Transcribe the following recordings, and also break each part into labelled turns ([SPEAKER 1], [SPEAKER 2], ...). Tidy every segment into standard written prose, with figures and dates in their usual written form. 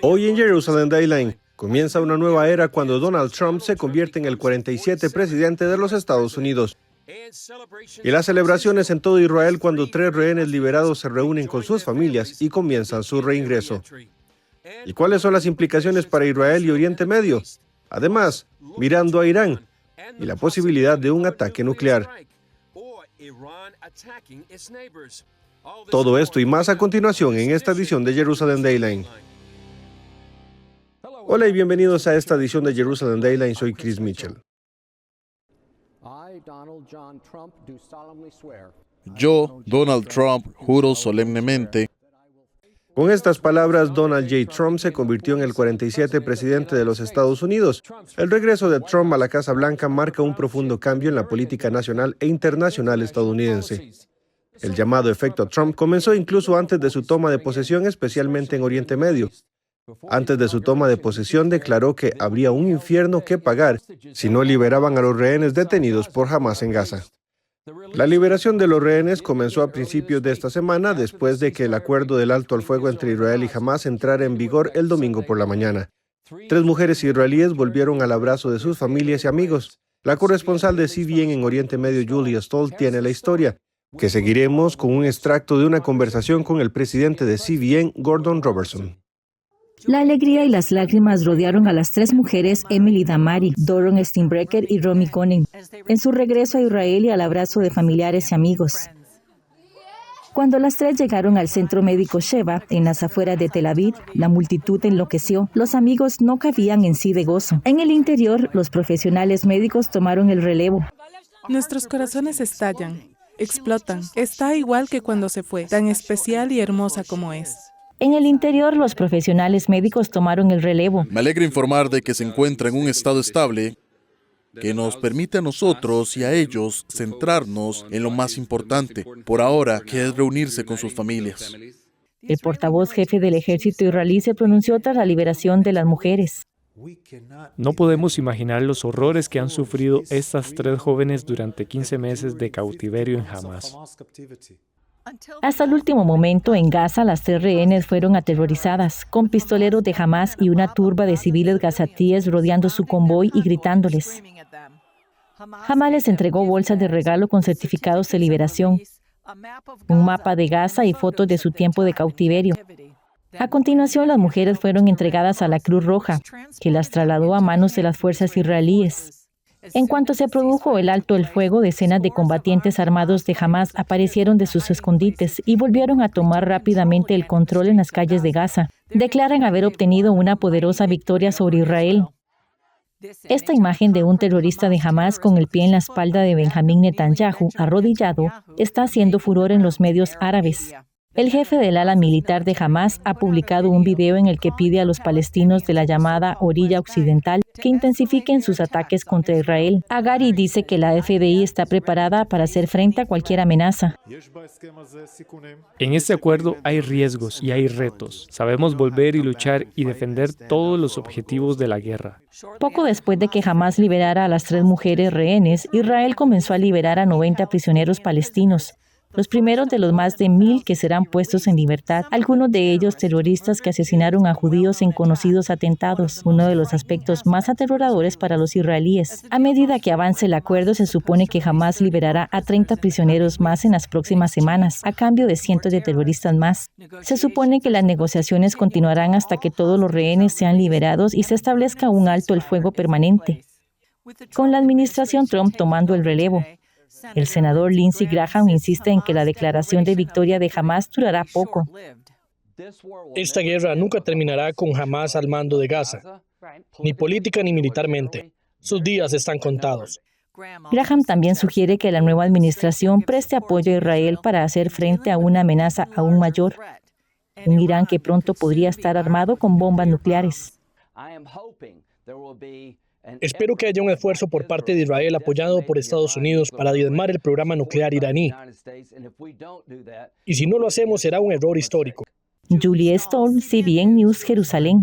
[SPEAKER 1] Hoy en Jerusalem Dayline comienza una nueva era cuando Donald Trump se convierte en el 47 presidente de los Estados Unidos. Y las celebraciones en todo Israel cuando 3 rehenes liberados se reúnen con sus familias y comienzan su reingreso. ¿Y cuáles son las implicaciones para Israel y Oriente Medio? Además, mirando a Irán y la posibilidad de un ataque nuclear. Todo esto y más a continuación en esta edición de Jerusalem Dayline. Hola y bienvenidos a esta edición de Jerusalem Dayline. Soy Chris Mitchell.
[SPEAKER 2] Yo, Donald Trump, juro solemnemente.
[SPEAKER 1] Con estas palabras, Donald J. Trump se convirtió en el 47 presidente de los Estados Unidos. El regreso de Trump a la Casa Blanca marca un profundo cambio en la política nacional e internacional estadounidense. El llamado efecto Trump comenzó incluso antes de su toma de posesión, especialmente en Oriente Medio. Antes de su toma de posesión, declaró que habría un infierno que pagar si no liberaban a los rehenes detenidos por Hamás en Gaza. La liberación de los rehenes comenzó a principios de esta semana, después de que el acuerdo del alto al fuego entre Israel y Hamás entrara en vigor el domingo por la mañana. 3 mujeres israelíes volvieron al abrazo de sus familias y amigos. La corresponsal de CBN en Oriente Medio, Julia Stoll, tiene la historia, que seguiremos con un extracto de una conversación con el presidente de CBN, Gordon Robertson.
[SPEAKER 3] La alegría y las lágrimas rodearon a las 3 mujeres, Emily Damari, Doron Steinbrecher y Romy Cohen, en su regreso a Israel y al abrazo de familiares y amigos. Cuando las 3 llegaron al centro médico Sheba, en las afueras de Tel Aviv, la multitud enloqueció. Los amigos no cabían en sí de gozo. En el interior, los profesionales médicos tomaron el relevo.
[SPEAKER 4] Nuestros corazones estallan, explotan. Está igual que cuando se fue, tan especial y hermosa como es.
[SPEAKER 3] En el interior, los profesionales médicos tomaron el relevo.
[SPEAKER 2] Me alegra informar de que se encuentra en un estado estable que nos permite a nosotros y a ellos centrarnos en lo más importante por ahora, que es reunirse con sus familias.
[SPEAKER 3] El portavoz jefe del ejército israelí se pronunció tras la liberación de las mujeres.
[SPEAKER 5] No podemos imaginar los horrores que han sufrido estas 3 jóvenes durante 15 meses de cautiverio en Hamás.
[SPEAKER 3] Hasta el último momento, en Gaza, las 3 rehenes fueron aterrorizadas, con pistoleros de Hamás y una turba de civiles gazatíes rodeando su convoy y gritándoles. Hamás les entregó bolsas de regalo con certificados de liberación, un mapa de Gaza y fotos de su tiempo de cautiverio. A continuación, las mujeres fueron entregadas a la Cruz Roja, que las trasladó a manos de las fuerzas israelíes. En cuanto se produjo el alto el fuego, decenas de combatientes armados de Hamás aparecieron de sus escondites y volvieron a tomar rápidamente el control en las calles de Gaza. Declaran haber obtenido una poderosa victoria sobre Israel. Esta imagen de un terrorista de Hamás con el pie en la espalda de Benjamín Netanyahu, arrodillado, está haciendo furor en los medios árabes. El jefe del ala militar de Hamás ha publicado un video en el que pide a los palestinos de la llamada Orilla Occidental que intensifiquen sus ataques contra Israel. Agari dice que la FDI está preparada para hacer frente a cualquier amenaza.
[SPEAKER 5] En este acuerdo hay riesgos y hay retos. Sabemos volver y luchar y defender todos los objetivos de la guerra.
[SPEAKER 3] Poco después de que Hamás liberara a las 3 mujeres rehenes, Israel comenzó a liberar a 90 prisioneros palestinos. Los primeros de los más de 1,000 que serán puestos en libertad, algunos de ellos terroristas que asesinaron a judíos en conocidos atentados, uno de los aspectos más aterradores para los israelíes. A medida que avance el acuerdo, se supone que Hamás liberará a 30 prisioneros más en las próximas semanas, a cambio de cientos de terroristas más. Se supone que las negociaciones continuarán hasta que todos los rehenes sean liberados y se establezca un alto el fuego permanente. Con la administración Trump tomando el relevo, el senador Lindsey Graham insiste en que la declaración de victoria de Hamás durará poco.
[SPEAKER 6] Esta guerra nunca terminará con Hamás al mando de Gaza, ni política ni militarmente. Sus días están contados.
[SPEAKER 3] Graham también sugiere que la nueva administración preste apoyo a Israel para hacer frente a una amenaza aún mayor, un Irán que pronto podría estar armado con bombas nucleares.
[SPEAKER 6] Espero que haya un esfuerzo por parte de Israel apoyado por Estados Unidos para diezmar el programa nuclear iraní. Y si no lo hacemos, será un error histórico.
[SPEAKER 3] Julia Stoll, CBN News, Jerusalén.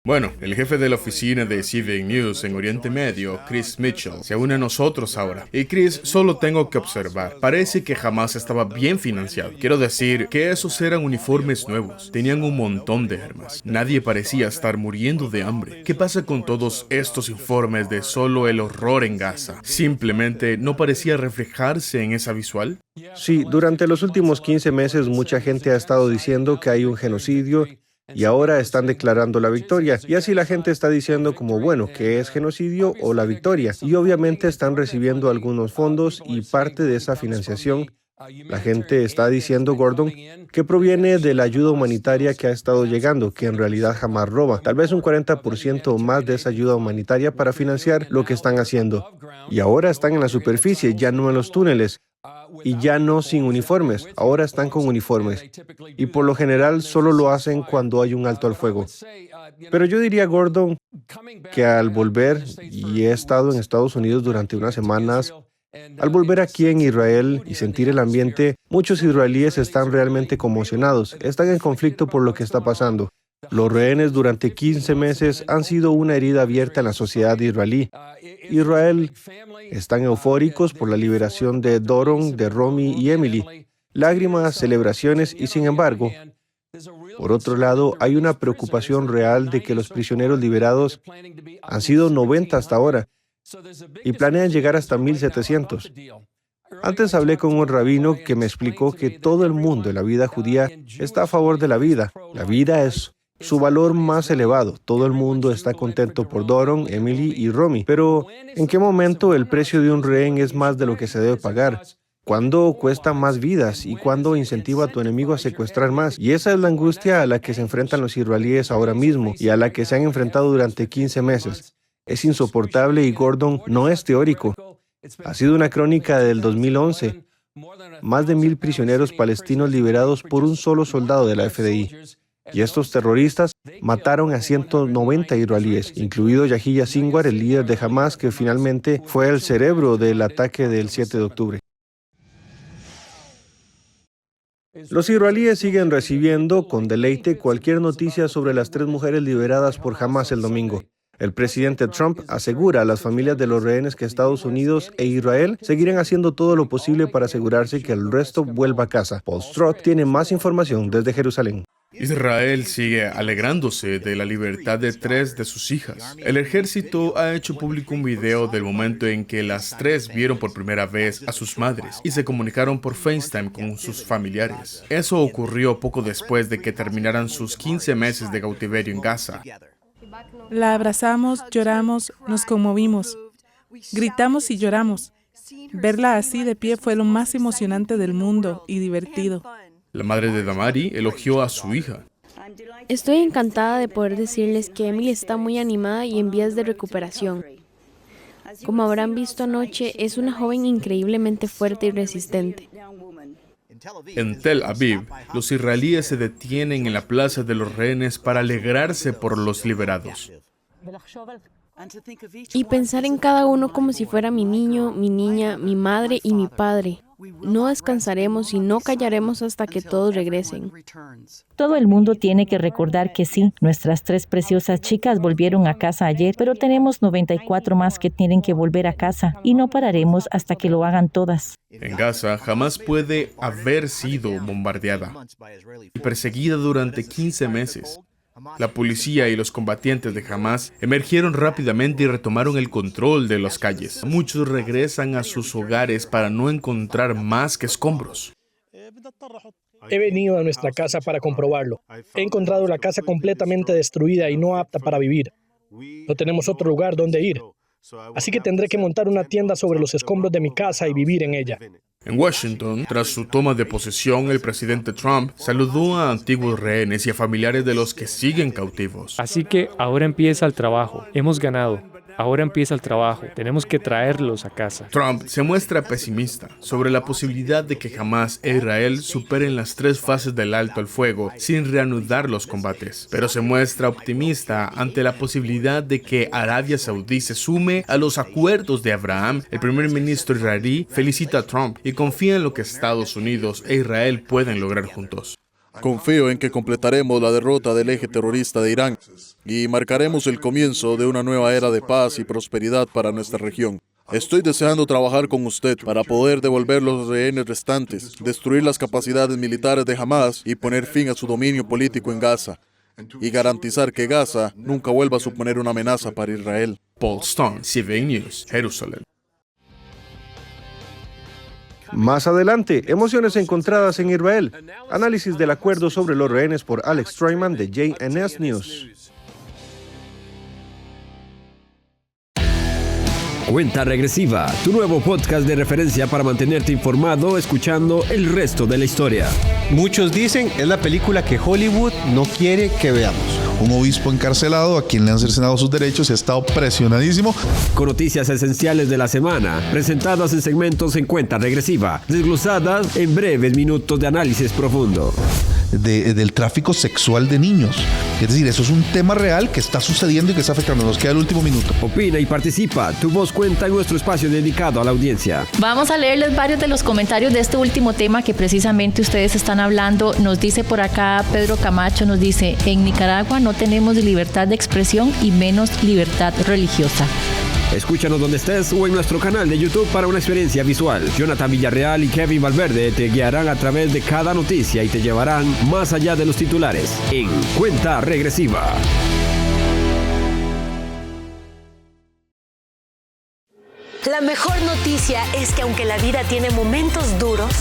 [SPEAKER 7] Bueno, el jefe de la oficina de CBN News en Oriente Medio, Chris Mitchell, se une a nosotros ahora. Y Chris, solo tengo que observar. Parece que Hamás estaba bien financiado. Quiero decir que esos eran uniformes nuevos. Tenían un montón de armas. Nadie parecía estar muriendo de hambre. ¿Qué pasa con todos estos informes de solo el horror en Gaza? ¿Simplemente no parecía reflejarse en esa visual?
[SPEAKER 1] Sí, durante los últimos 15 meses mucha gente ha estado diciendo que hay un genocidio y ahora están declarando la victoria. Y así la gente está diciendo como, bueno, ¿qué es genocidio o la victoria? Y obviamente están recibiendo algunos fondos y parte de esa financiación. La gente está diciendo, Gordon, que proviene de la ayuda humanitaria que ha estado llegando, que en realidad jamás roba. Tal vez un 40% o más de esa ayuda humanitaria para financiar lo que están haciendo. Y ahora están en la superficie, ya no en los túneles. Y ya no sin uniformes, ahora están con uniformes. Y por lo general solo lo hacen cuando hay un alto al fuego. Pero yo diría, Gordon, que al volver, y he estado en Estados Unidos durante unas semanas, al volver aquí en Israel y sentir el ambiente, muchos israelíes están realmente conmocionados, están en conflicto por lo que está pasando. Los rehenes durante 15 meses han sido una herida abierta en la sociedad israelí. Israel están eufóricos por la liberación de Doron, de Romy y Emily. Lágrimas, celebraciones y sin embargo, por otro lado, hay una preocupación real de que los prisioneros liberados han sido 90 hasta ahora y planean llegar hasta 1,700. Antes hablé con un rabino que me explicó que todo el mundo en la vida judía está a favor de la vida. La vida es su valor más elevado. Todo el mundo está contento por Doron, Emily y Romy. Pero, ¿en qué momento el precio de un rehén es más de lo que se debe pagar? ¿Cuándo cuesta más vidas y cuándo incentiva a tu enemigo a secuestrar más? Y esa es la angustia a la que se enfrentan los israelíes ahora mismo y a la que se han enfrentado durante 15 meses. Es insoportable y Gordon no es teórico. Ha sido una crónica del 2011. Más de 1,000 prisioneros palestinos liberados por un solo soldado de la FDI. Y estos terroristas mataron a 190 israelíes, incluido Yahya Sinwar, el líder de Hamás, que finalmente fue el cerebro del ataque del 7 de octubre. Los israelíes siguen recibiendo con deleite cualquier noticia sobre las 3 mujeres liberadas por Hamás el domingo. El presidente Trump asegura a las familias de los rehenes que Estados Unidos e Israel seguirán haciendo todo lo posible para asegurarse que el resto vuelva a casa. Paul Stroud tiene más información desde Jerusalén.
[SPEAKER 7] Israel sigue alegrándose de la libertad de 3 de sus hijas. El ejército ha hecho público un video del momento en que las 3 vieron por primera vez a sus madres y se comunicaron por FaceTime con sus familiares. Eso ocurrió poco después de que terminaran sus 15 meses de cautiverio en Gaza.
[SPEAKER 4] La abrazamos, lloramos, nos conmovimos, gritamos y lloramos. Verla así de pie fue lo más emocionante del mundo y divertido.
[SPEAKER 7] La madre de Damari elogió a su hija.
[SPEAKER 8] Estoy encantada de poder decirles que Emily está muy animada y en vías de recuperación. Como habrán visto anoche, es una joven increíblemente fuerte y resistente.
[SPEAKER 7] En Tel Aviv, los israelíes se detienen en la plaza de los rehenes para alegrarse por los liberados.
[SPEAKER 8] Y pensar en cada uno como si fuera mi niño, mi niña, mi madre y mi padre. No descansaremos y no callaremos hasta que todos regresen.
[SPEAKER 3] Todo el mundo tiene que recordar que sí, nuestras 3 preciosas chicas volvieron a casa ayer, pero tenemos 94 más que tienen que volver a casa y no pararemos hasta que lo hagan todas.
[SPEAKER 7] En Gaza jamás puede haber sido bombardeada y perseguida durante 15 meses. La policía y los combatientes de Hamás emergieron rápidamente y retomaron el control de las calles. Muchos regresan a sus hogares para no encontrar más que escombros.
[SPEAKER 6] He venido a nuestra casa para comprobarlo. He encontrado la casa completamente destruida y no apta para vivir. No tenemos otro lugar donde ir. Así que tendré que montar una tienda sobre los escombros de mi casa y vivir en ella.
[SPEAKER 7] En Washington, tras su toma de posesión, el presidente Trump saludó a antiguos rehenes y a familiares de los que siguen cautivos.
[SPEAKER 5] Así que ahora empieza el trabajo. Hemos ganado. Ahora empieza el trabajo. Tenemos que traerlos a casa.
[SPEAKER 7] Trump se muestra pesimista sobre la posibilidad de que Hamás e Israel superen las 3 fases del alto al fuego sin reanudar los combates. Pero se muestra optimista ante la posibilidad de que Arabia Saudí se sume a los acuerdos de Abraham. El primer ministro israelí felicita a Trump y confía en lo que Estados Unidos e Israel pueden lograr juntos.
[SPEAKER 2] Confío en que completaremos la derrota del eje terrorista de Irán y marcaremos el comienzo de una nueva era de paz y prosperidad para nuestra región. Estoy deseando trabajar con usted para poder devolver los rehenes restantes, destruir las capacidades militares de Hamás y poner fin a su dominio político en Gaza, y garantizar que Gaza nunca vuelva a suponer una amenaza para Israel.
[SPEAKER 7] Paul Stone, CVN News, Jerusalén.
[SPEAKER 1] Más adelante, emociones encontradas en Israel. Análisis del acuerdo sobre los rehenes por Alex Stroyman de JNS News.
[SPEAKER 9] Cuenta Regresiva, tu nuevo podcast de referencia para mantenerte informado escuchando el resto de la historia.
[SPEAKER 10] Muchos dicen es la película que Hollywood no quiere que veamos.
[SPEAKER 11] Un obispo encarcelado a quien le han cercenado sus derechos y ha estado presionadísimo.
[SPEAKER 9] Con noticias esenciales de la semana, presentadas en segmentos en Cuenta Regresiva, desglosadas en breves minutos de análisis profundo.
[SPEAKER 11] Del tráfico sexual de niños. Es decir, eso es un tema real que está sucediendo y que está afectando. Nos queda el último minuto.
[SPEAKER 9] Opina y participa. Tu voz cuenta en nuestro espacio dedicado a la audiencia.
[SPEAKER 3] Vamos a leerles varios de los comentarios de este último tema que precisamente ustedes están hablando. Nos dice por acá Pedro Camacho, nos dice, en Nicaragua no tenemos libertad de expresión y menos libertad religiosa.
[SPEAKER 9] Escúchanos donde estés o en nuestro canal de YouTube para una experiencia visual. Jonathan Villarreal y Kevin Valverde te guiarán a través de cada noticia y te llevarán más allá de los titulares en Cuenta Regresiva.
[SPEAKER 12] La mejor noticia es que aunque la vida tiene momentos duros,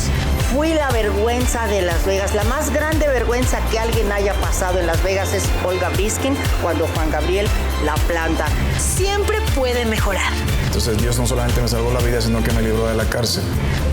[SPEAKER 13] fui la vergüenza de Las Vegas. La más grande vergüenza que alguien haya pasado en Las Vegas es Olga Briskin cuando Juan Gabriel la planta.
[SPEAKER 12] Siempre puede mejorar.
[SPEAKER 14] Entonces Dios no solamente me salvó la vida, sino que me libró de la cárcel.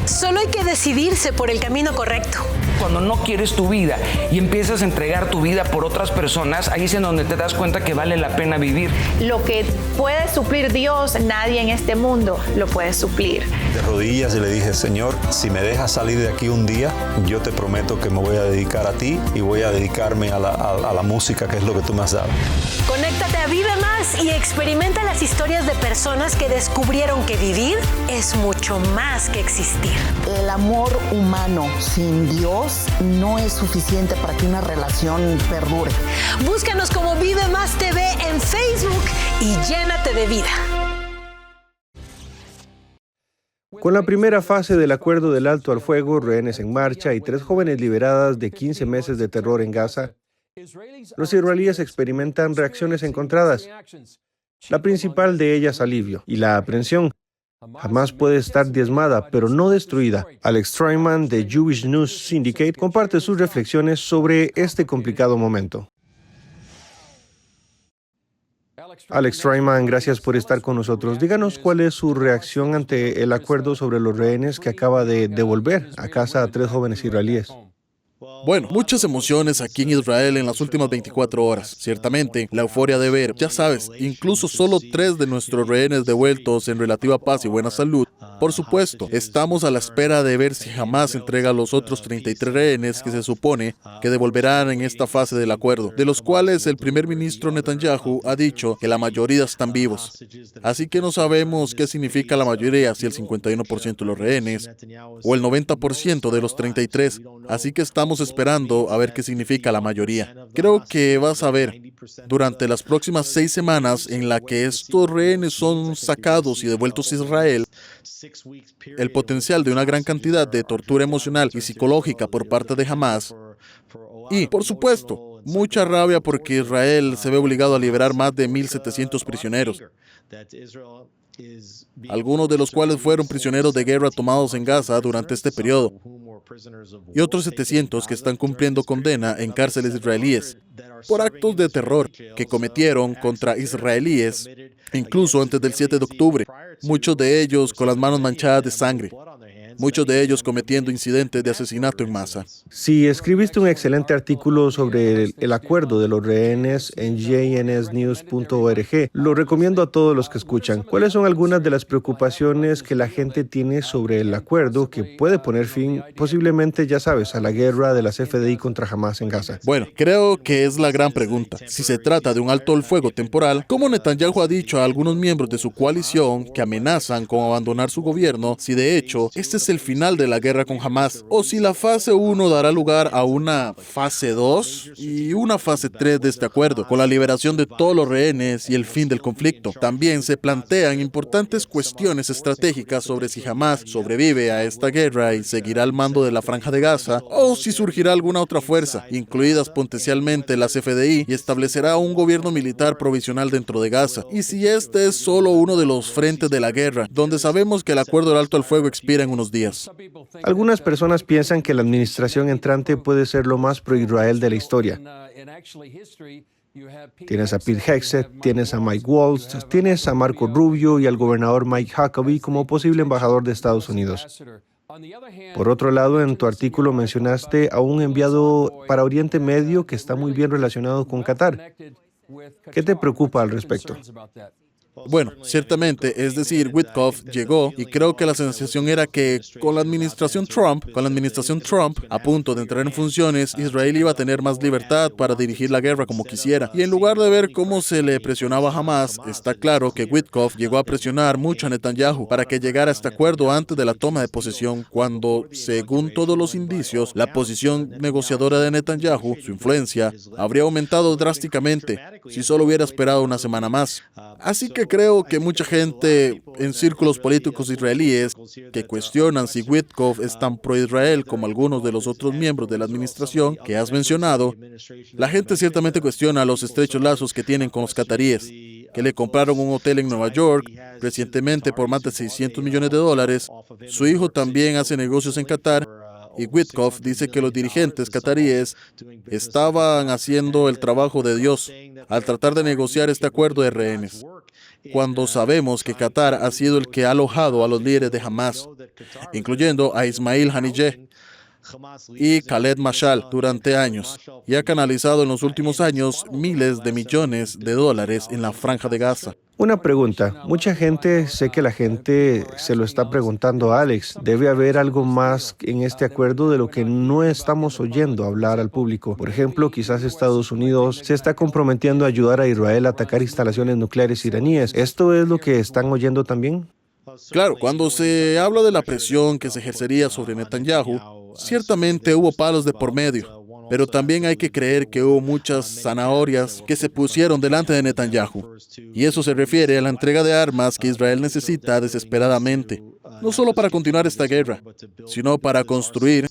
[SPEAKER 12] Solo hay que decidirse por el camino correcto.
[SPEAKER 15] Cuando no quieres tu vida y empiezas a entregar tu vida por otras personas, ahí es en donde te das cuenta que vale la pena vivir.
[SPEAKER 16] Lo que puede suplir Dios, nadie en este mundo lo puede suplir.
[SPEAKER 17] De rodillas y le dije, Señor, si me dejas salir de aquí un día, yo te prometo que me voy a dedicar a ti y voy a dedicarme a la música, que es lo que tú me has dado.
[SPEAKER 12] Conéctate a Vive Más y experimenta las historias de personas que descubrieron que vivir es mucho más que existir.
[SPEAKER 13] El amor humano sin Dios no es suficiente para que una relación perdure.
[SPEAKER 12] Búscanos como Vive Más TV en Facebook y llénate de vida.
[SPEAKER 1] Con la primera fase del acuerdo del alto al fuego, rehenes en marcha y 3 jóvenes liberadas de 15 meses de terror en Gaza, los israelíes experimentan reacciones encontradas. La principal de ellas, alivio y la aprensión. Jamás puede estar diezmada, pero no destruida. Alex Stroyman de Jewish News Syndicate comparte sus reflexiones sobre este complicado momento. Alex Stroyman, gracias por estar con nosotros. Díganos cuál es su reacción ante el acuerdo sobre los rehenes que acaba de devolver a casa a 3 jóvenes israelíes.
[SPEAKER 2] Bueno, muchas emociones aquí en Israel en las últimas 24 horas. Ciertamente, la euforia de ver, ya sabes, incluso solo 3 de nuestros rehenes devueltos en relativa paz y buena salud. Por supuesto, estamos a la espera de ver si Hamás entrega a los otros 33 rehenes que se supone que devolverán en esta fase del acuerdo, de los cuales el primer ministro Netanyahu ha dicho que la mayoría están vivos. Así que no sabemos qué significa la mayoría, si el 51% de los rehenes o el 90% de los 33. Así que estamos esperando a ver qué significa la mayoría. Creo que vas a ver durante las próximas 6 semanas en la que estos rehenes son sacados y devueltos a Israel, el potencial de una gran cantidad de tortura emocional y psicológica por parte de Hamás y, por supuesto, mucha rabia porque Israel se ve obligado a liberar más de 1.700 prisioneros, algunos de los cuales fueron prisioneros de guerra tomados en Gaza durante este periodo, y otros 700 que están cumpliendo condena en cárceles israelíes por actos de terror que cometieron contra israelíes, incluso antes del 7 de octubre, muchos de ellos con las manos manchadas de sangre, muchos de ellos cometiendo incidentes de asesinato en masa.
[SPEAKER 1] Sí, escribiste un excelente artículo sobre el acuerdo de los rehenes en jnsnews.org. Lo recomiendo a todos los que escuchan. ¿Cuáles son algunas de las preocupaciones que la gente tiene sobre el acuerdo que puede poner fin, posiblemente, ya sabes, a la guerra de las FDI contra Hamás en Gaza?
[SPEAKER 2] Bueno, creo que es la gran pregunta. Si se trata de un alto al fuego temporal, como Netanyahu ha dicho a algunos miembros de su coalición que amenazan con abandonar su gobierno, si de hecho este es el final de la guerra con Hamás, o si la fase 1 dará lugar a una fase 2 y una fase 3 de este acuerdo, con la liberación de todos los rehenes y el fin del conflicto. También se plantean importantes cuestiones estratégicas sobre si Hamás sobrevive a esta guerra y seguirá al mando de la Franja de Gaza, o si surgirá alguna otra fuerza, incluidas potencialmente las FDI, y establecerá un gobierno militar provisional dentro de Gaza, y si este es solo uno de los frentes de la guerra, donde sabemos que el acuerdo de alto al fuego expira en unos días.
[SPEAKER 1] Algunas personas piensan que la administración entrante puede ser lo más pro-Israel de la historia. Tienes a Pete Hegseth, tienes a Mike Waltz, tienes a Marco Rubio y al gobernador Mike Huckabee como posible embajador de Estados Unidos. Por otro lado, en tu artículo mencionaste a un enviado para Oriente Medio que está muy bien relacionado con Qatar. ¿Qué te preocupa al respecto?
[SPEAKER 2] Bueno, ciertamente, es decir, Witkoff llegó y creo que la sensación era que con la administración Trump, a punto de entrar en funciones, Israel iba a tener más libertad para dirigir la guerra como quisiera. Y en lugar de ver cómo se le presionaba a Hamás, está claro que Witkoff llegó a presionar mucho a Netanyahu para que llegara a este acuerdo antes de la toma de posesión, cuando, según todos los indicios, la posición negociadora de Netanyahu, su influencia, habría aumentado drásticamente si solo hubiera esperado una semana más. Así que creo que mucha gente en círculos políticos israelíes que cuestionan si Witkoff es tan pro-Israel como algunos de los otros miembros de la administración que has mencionado, la gente ciertamente cuestiona los estrechos lazos que tienen con los cataríes, que le compraron un hotel en Nueva York recientemente por más de $600 millones. Su hijo también hace negocios en Qatar. Y Witkoff dice que los dirigentes cataríes estaban haciendo el trabajo de Dios al tratar de negociar este acuerdo de rehenes, cuando sabemos que Qatar ha sido el que ha alojado a los líderes de Hamás, incluyendo a Ismail Haniyeh y Khaled Mashal durante años, y ha canalizado en los últimos años miles de millones de dólares en la Franja de Gaza.
[SPEAKER 1] Una pregunta. Mucha gente, sé que la gente se lo está preguntando a Alex. ¿Debe haber algo más en este acuerdo de lo que no estamos oyendo hablar al público? Por ejemplo, quizás Estados Unidos se está comprometiendo a ayudar a Israel a atacar instalaciones nucleares iraníes. ¿Esto es lo que están oyendo también?
[SPEAKER 2] Claro, cuando se habla de la presión que se ejercería sobre Netanyahu, ciertamente hubo palos de por medio. Pero también hay que creer que hubo muchas zanahorias que se pusieron delante de Netanyahu. Y eso se refiere a la entrega de armas que Israel necesita desesperadamente, no solo para continuar esta guerra, sino para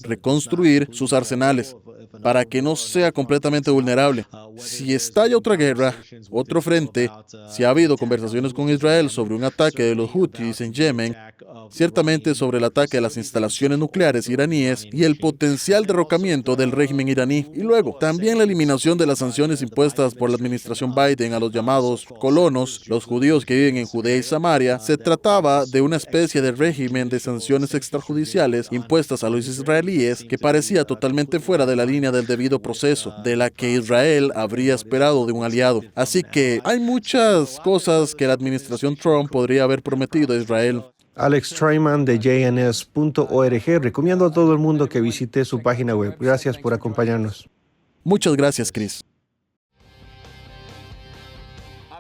[SPEAKER 2] reconstruir sus arsenales, para que no sea completamente vulnerable. Si estalla otra guerra, otro frente, si ha habido conversaciones con Israel sobre un ataque de los Houthis en Yemen, ciertamente sobre el ataque a las instalaciones nucleares iraníes y el potencial derrocamiento del régimen iraní. Y luego, también la eliminación de las sanciones impuestas por la administración Biden a los llamados colonos, los judíos que viven en Judea y Samaria. Se trataba de una especie de régimen de sanciones extrajudiciales impuestas a los israelíes que parecía totalmente fuera de la línea del debido proceso, de la que Israel habría esperado de un aliado. Así que hay muchas cosas que la administración Trump podría haber prometido a Israel.
[SPEAKER 1] Alex Treiman de jns.org. Recomiendo a todo el mundo que visite su página web. Gracias por acompañarnos.
[SPEAKER 2] Muchas gracias, Chris.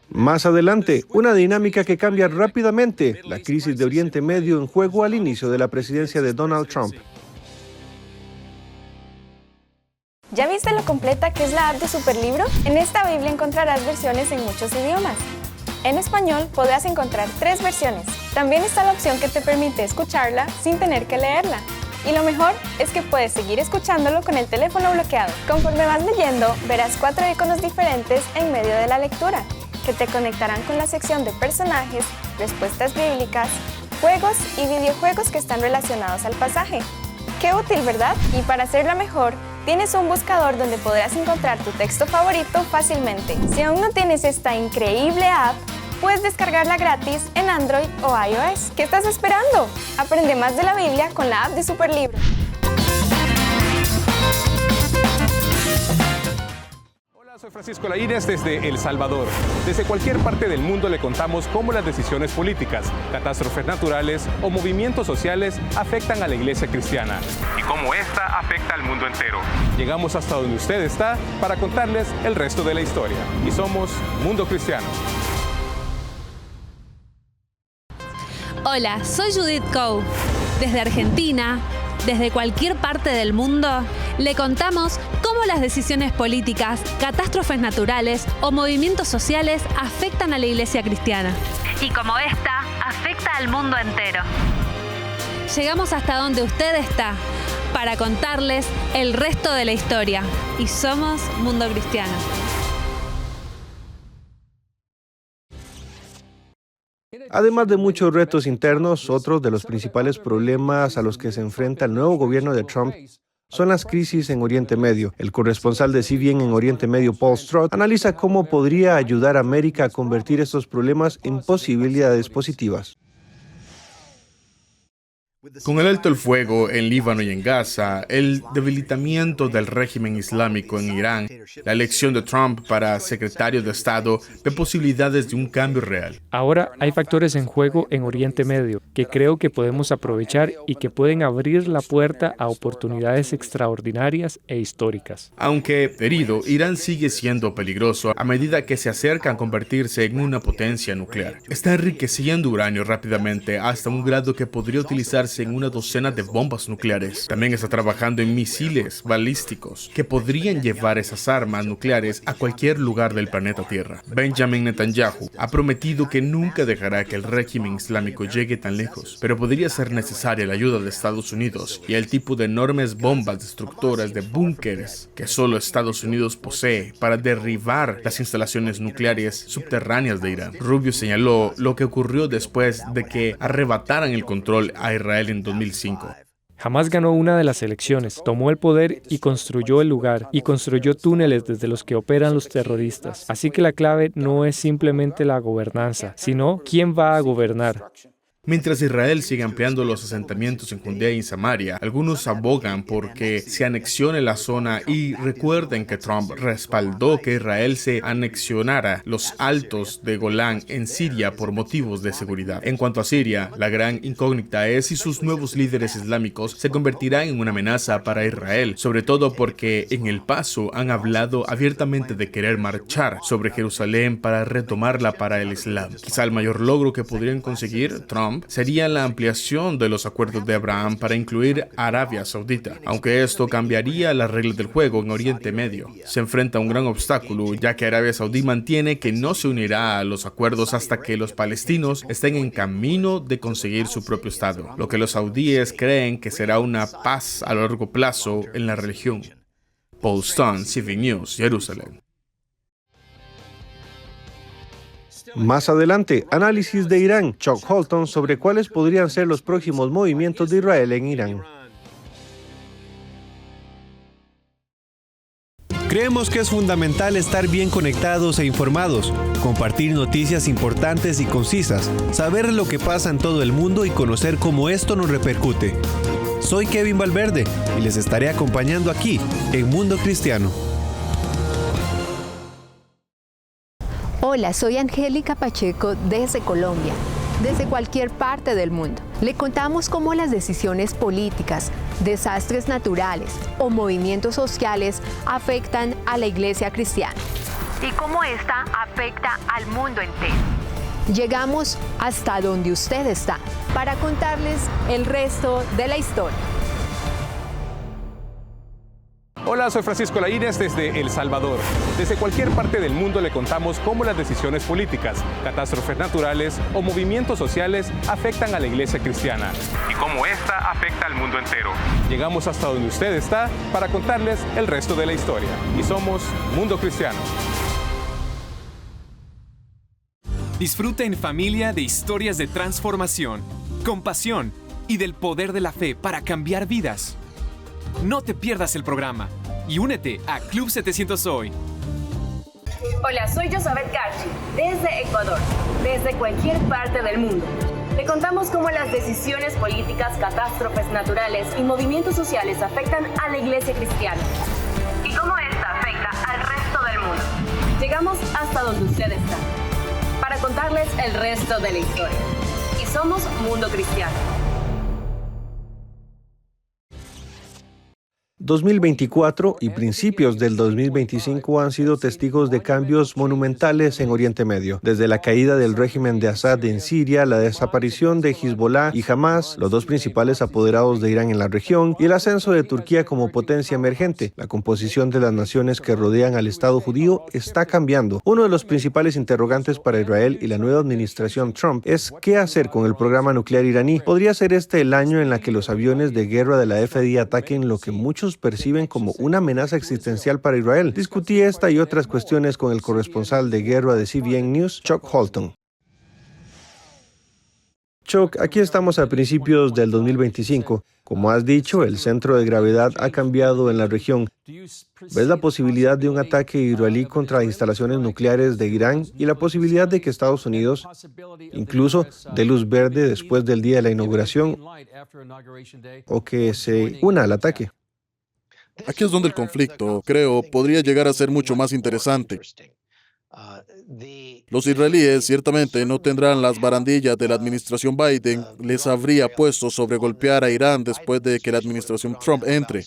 [SPEAKER 1] Más adelante, una dinámica que cambia rápidamente. La crisis de Oriente Medio en juego al inicio de la presidencia de Donald Trump.
[SPEAKER 18] ¿Ya viste lo completa que es la app de Superlibro? En esta Biblia encontrarás versiones en muchos idiomas. En español podrás encontrar 3 versiones. También está la opción que te permite escucharla sin tener que leerla. Y lo mejor es que puedes seguir escuchándolo con el teléfono bloqueado. Conforme vas leyendo, verás 4 iconos diferentes en medio de la lectura, que te conectarán con la sección de personajes, respuestas bíblicas, juegos y videojuegos que están relacionados al pasaje. ¡Qué útil!, ¿verdad? Y para hacerla mejor, tienes un buscador donde podrás encontrar tu texto favorito fácilmente. Si aún no tienes esta increíble app, puedes descargarla gratis en Android o iOS. ¿Qué estás esperando? Aprende más de la Biblia con la app de Superlibro.
[SPEAKER 19] Soy Francisco Laínez desde El Salvador. Desde cualquier parte del mundo le contamos cómo las decisiones políticas, catástrofes naturales o movimientos sociales afectan a la iglesia cristiana y cómo esta afecta al mundo entero. Llegamos hasta donde usted está para contarles el resto de la historia. Y somos Mundo Cristiano.
[SPEAKER 20] Hola, soy Judith Coe. Desde Argentina, desde cualquier parte del mundo, le contamos cómo las decisiones políticas, catástrofes naturales o movimientos sociales afectan a la Iglesia cristiana. Y como esta, afecta al mundo entero. Llegamos hasta donde usted está para contarles el resto de la historia. Y somos Mundo Cristiano.
[SPEAKER 1] Además de muchos retos internos, otros de los principales problemas a los que se enfrenta el nuevo gobierno de Trump son las crisis en Oriente Medio. El corresponsal de CBN en Oriente Medio, Paul Stroud, analiza cómo podría ayudar a América a convertir estos problemas en posibilidades positivas.
[SPEAKER 7] Con el alto el fuego en Líbano y en Gaza, el debilitamiento del régimen islámico en Irán, la elección de Trump para secretario de Estado ve posibilidades de un cambio real.
[SPEAKER 5] Ahora hay factores en juego en Oriente Medio que creo que podemos aprovechar y que pueden abrir la puerta a oportunidades extraordinarias e históricas.
[SPEAKER 7] Aunque herido, Irán sigue siendo peligroso a medida que se acerca a convertirse en una potencia nuclear. Está enriqueciendo uranio rápidamente hasta un grado que podría utilizarse en una docena de bombas nucleares. También está trabajando en misiles balísticos que podrían llevar esas armas nucleares a cualquier lugar del planeta Tierra. Benjamin Netanyahu ha prometido que nunca dejará que el régimen islámico llegue tan lejos, pero podría ser necesaria la ayuda de Estados Unidos y el tipo de enormes bombas destructoras de búnkeres que solo Estados Unidos posee para derribar las instalaciones nucleares subterráneas de Irán. Rubio señaló lo que ocurrió después de que arrebataran el control a Israel en 2005.
[SPEAKER 5] Hamás ganó una de las elecciones, tomó el poder y construyó el lugar, y construyó túneles desde los que operan los terroristas. Así que la clave no es simplemente la gobernanza, sino quién va a gobernar.
[SPEAKER 7] Mientras Israel sigue ampliando los asentamientos en Judea y en Samaria, algunos abogan por que se anexione la zona y recuerden que Trump respaldó que Israel se anexionara los altos de Golán en Siria por motivos de seguridad. En cuanto a Siria, la gran incógnita es si sus nuevos líderes islámicos se convertirán en una amenaza para Israel, sobre todo porque en El Paso han hablado abiertamente de querer marchar sobre Jerusalén para retomarla para el Islam. Quizá el mayor logro que podrían conseguir Trump sería la ampliación de los acuerdos de Abraham para incluir a Arabia Saudita, aunque esto cambiaría las reglas del juego en Oriente Medio. Se enfrenta a un gran obstáculo, ya que Arabia Saudí mantiene que no se unirá a los acuerdos hasta que los palestinos estén en camino de conseguir su propio Estado, lo que los saudíes creen que será una paz a largo plazo en la región. Paul Stone, CBN News, Jerusalén.
[SPEAKER 1] Más adelante, análisis de Irán, Chuck Holton, sobre cuáles podrían ser los próximos movimientos de Israel en Irán.
[SPEAKER 10] Creemos que es fundamental estar bien conectados e informados, compartir noticias importantes y concisas, saber lo que pasa en todo el mundo y conocer cómo esto nos repercute. Soy Kevin Valverde y les estaré acompañando aquí, en Mundo Cristiano.
[SPEAKER 21] Hola, soy Angélica Pacheco desde Colombia. Desde cualquier parte del mundo, le contamos cómo las decisiones políticas, desastres naturales o movimientos sociales afectan a la Iglesia cristiana. Y cómo esta afecta al mundo entero. Llegamos hasta donde usted está para contarles el resto de la historia.
[SPEAKER 19] Hola, soy Francisco Laínez desde El Salvador. Desde cualquier parte del mundo le contamos cómo las decisiones políticas, catástrofes naturales o movimientos sociales afectan a la Iglesia cristiana y cómo esta afecta al mundo entero. Llegamos hasta donde usted está para contarles el resto de la historia. Y somos Mundo Cristiano.
[SPEAKER 22] Disfruta en familia de historias de transformación, compasión y del poder de la fe para cambiar vidas. No te pierdas el programa y únete a Club 700 Hoy.
[SPEAKER 23] Hola, soy Josabeth Garchi, desde Ecuador, desde cualquier parte del mundo. Le contamos cómo las decisiones políticas, catástrofes naturales y movimientos sociales afectan a la Iglesia cristiana y cómo esta afecta al resto del mundo. Llegamos hasta donde usted está para contarles el resto de la historia. Y somos Mundo Cristiano.
[SPEAKER 1] 2024 y principios del 2025 han sido testigos de cambios monumentales en Oriente Medio. Desde la caída del régimen de Assad en Siria, la desaparición de Hezbollah y Hamas, los dos principales apoderados de Irán en la región, y el ascenso de Turquía como potencia emergente, la composición de las naciones que rodean al Estado judío está cambiando. Uno de los principales interrogantes para Israel y la nueva administración Trump es qué hacer con el programa nuclear iraní. ¿Podría ser este el año en el que los aviones de guerra de la FDI ataquen lo que muchos perciben como una amenaza existencial para Israel? Discutí esta y otras cuestiones con el corresponsal de guerra de CBN News, Chuck Holton. Chuck, aquí estamos a principios del 2025. Como has dicho, el centro de gravedad ha cambiado en la región. ¿Ves la posibilidad de un ataque israelí contra instalaciones nucleares de Irán y la posibilidad de que Estados Unidos incluso dé luz verde después del día de la inauguración o que se una al ataque?
[SPEAKER 2] Aquí es donde el conflicto, creo, podría llegar a ser mucho más interesante. Los israelíes ciertamente no tendrán las barandillas de la administración Biden les habría puesto sobre golpear a Irán después de que la administración Trump entre.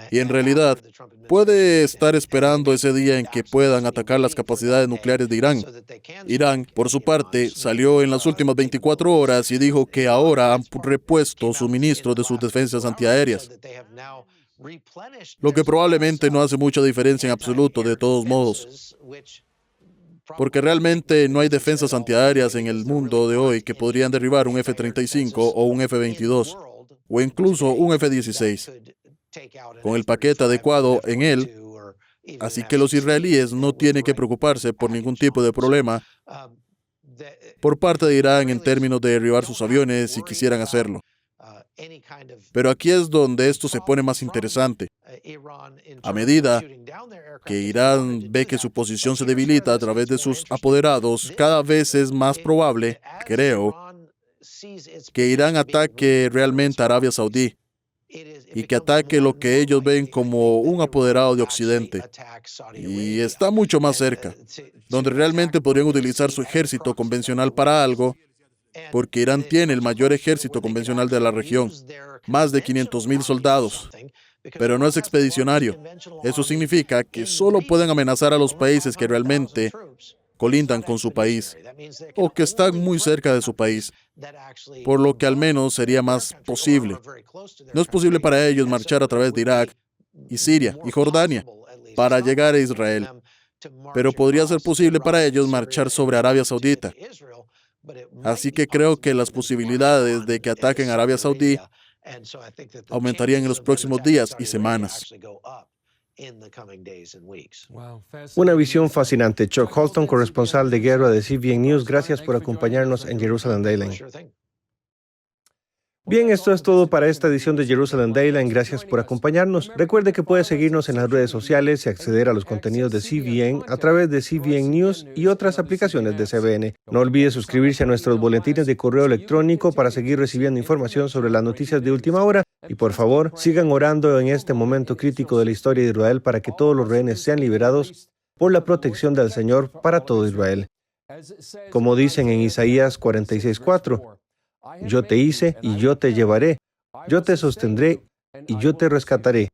[SPEAKER 2] Y en realidad, puede estar esperando ese día en que puedan atacar las capacidades nucleares de Irán. Irán, por su parte, salió en las últimas 24 horas y dijo que ahora han repuesto suministros de sus defensas antiaéreas. Lo que probablemente no hace mucha diferencia en absoluto, de todos modos. Porque realmente no hay defensas antiaéreas en el mundo de hoy que podrían derribar un F-35 o un F-22, o incluso un F-16. Con el paquete adecuado en él, así que los israelíes no tienen que preocuparse por ningún tipo de problema por parte de Irán en términos de derribar sus aviones si quisieran hacerlo. Pero aquí es donde esto se pone más interesante. A medida que Irán ve que su posición se debilita a través de sus apoderados, cada vez es más probable, creo, que Irán ataque realmente a Arabia Saudí y que ataque lo que ellos ven como un apoderado de Occidente. Y está mucho más cerca, donde realmente podrían utilizar su ejército convencional para algo, porque Irán tiene el mayor ejército convencional de la región, más de 500,000 soldados, pero no es expedicionario. Eso significa que solo pueden amenazar a los países que realmente colindan con su país o que están muy cerca de su país, por lo que al menos sería más posible. No es posible para ellos marchar a través de Irak y Siria y Jordania para llegar a Israel, pero podría ser posible para ellos marchar sobre Arabia Saudita. Así que creo que las posibilidades de que ataquen a Arabia Saudí aumentarían en los próximos días y semanas.
[SPEAKER 1] Una visión fascinante. Chuck Holton, corresponsal de guerra de CBN News, gracias por acompañarnos en Jerusalem Dayline. Bien, esto es todo para esta edición de Jerusalem Dayline. Gracias por acompañarnos. Recuerde que puede seguirnos en las redes sociales y acceder a los contenidos de CBN a través de CBN News y otras aplicaciones de CBN. No olvide suscribirse a nuestros boletines de correo electrónico para seguir recibiendo información sobre las noticias de última hora. Y por favor, sigan orando en este momento crítico de la historia de Israel para que todos los rehenes sean liberados por la protección del Señor para todo Israel. Como dicen en Isaías 46:4, yo te hice y yo te llevaré, yo te sostendré y yo te rescataré.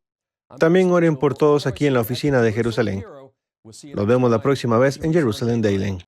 [SPEAKER 1] También oren por todos aquí en la oficina de Jerusalén. Nos vemos la próxima vez en Jerusalem Dayline.